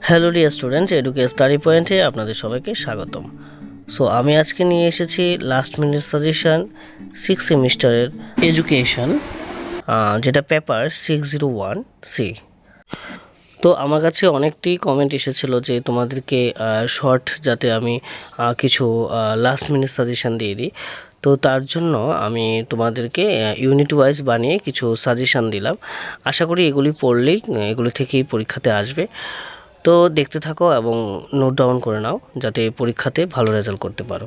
Hello dear students, এডুকে study পয়েন্টে আপনাদের সবাইকে স্বাগতম। সো আমি আজকে নিয়ে এসেছি লাস্ট মিনিট সাজেশন 6 সেমিস্টারের এডুকেশন, যেটা পেপার 601C। তো আমার কাছে অনেকটি কমেন্ট এসেছিলো যে তোমাদেরকে শর্ট যাতে আমি কিছু লাস্ট মিনিট সাজেশান দিয়ে দিই। তো তার জন্য আমি তোমাদেরকে ইউনিট ওয়াইজ বানিয়ে কিছু সাজেশান দিলাম। আশা করি এগুলি পড়লেই এগুলি থেকেই পরীক্ষাতে আসবে। তো দেখতে থাকো এবং নোট ডাউন করে নাও যাতে পরীক্ষাতে ভালো রেজাল্ট করতে পারো।